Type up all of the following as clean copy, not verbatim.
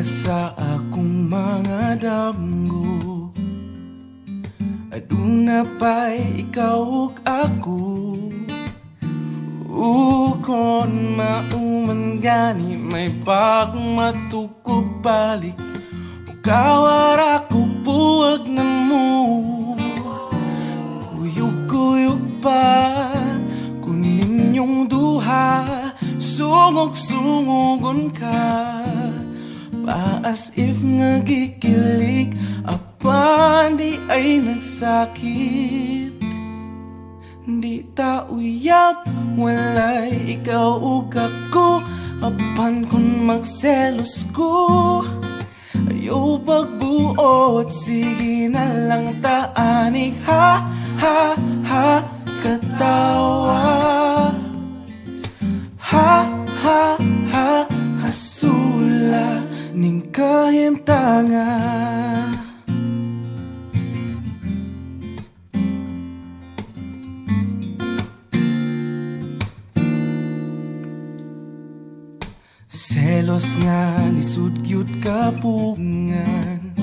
sa akong mga damgo, aduna pa'y ikaw ug ako. Kon mauman gani may pagmatukog balik, kawara ko buwag na mo. Kuyog-kuyog pa kunin yung duha, sungog-sungogon ka pa as if nga gikilig, apan di ay nagsakit. Di ta uyab, walay ikaw ug ako, apan kun magselos ko, ayaw pagbuot, sige na lang taanig. Ha, ha, ha, katawa. Ha, ha, ha, hasula ning kahimtanga. Selos nga lisud gyud kapungan,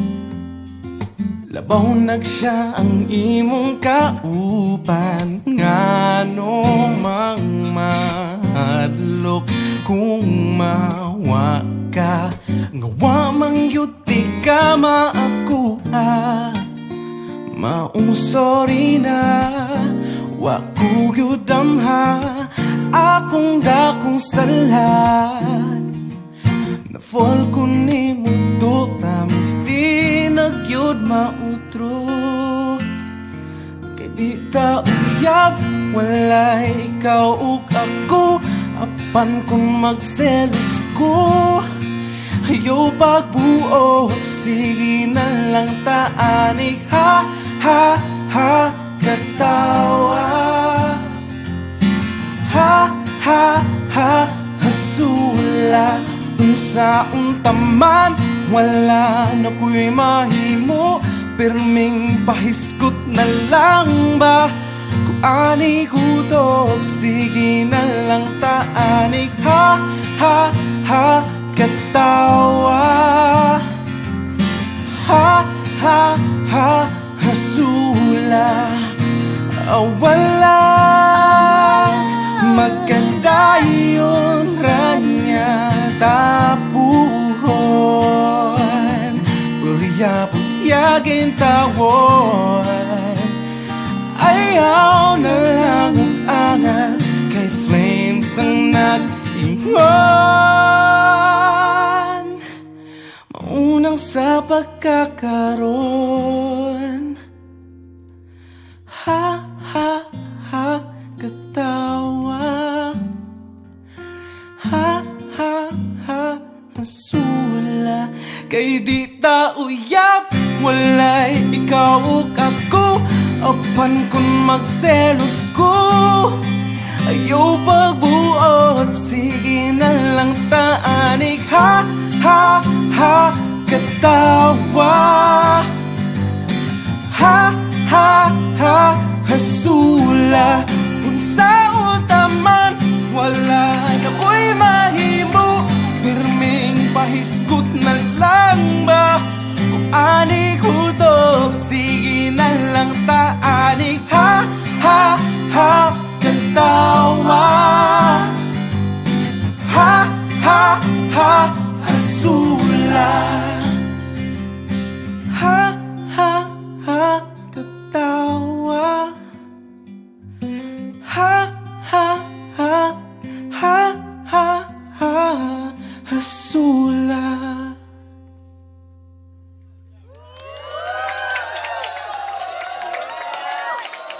labaw nagsiya ang imong kaupan. Ngano mang mahadlok kung mawa ka, ngawa mang yuti ka maakuha. Maong sorry na waku gyud damha, akong dakong sala. Na-fall ko ni mo to, promise di nagyod mautro. Kay di ta uyab, walay ikaw ug ako, apan kung magselos ko, ayaw pagbuot, sige na lang taanig. Ha, ha, ha, katawa. Ha, ha, ha, hasula. Unsa untaman, wala na ko'y mahimo, pirming pahiskot na lang ba? Kung ani kutob, sige na lang taanig. Ha, ha, ha, katawa. Ha, ha, ha, hasula. Wala magkadayon ranya tapuhon, puyag-puyagin tawon. Ayaw na lang ang-angal, kay flames ang nag-ingon. Maunang sa pagkakaroon. Ha, ha, ha, katawa. Ha, ha, ha, hasula. Kay di ta uyab, walay ikaw ug ako, apan kun magselos ko, ayaw pagbuot, sige na lang taanig. Ha, ha, ha, katawa. Ha, ha, ha, hasula. Unsa utaman, wala na ko'y mahimo, pirming pahiskot na lang ba? Kung ani kutob, sige na lang taan.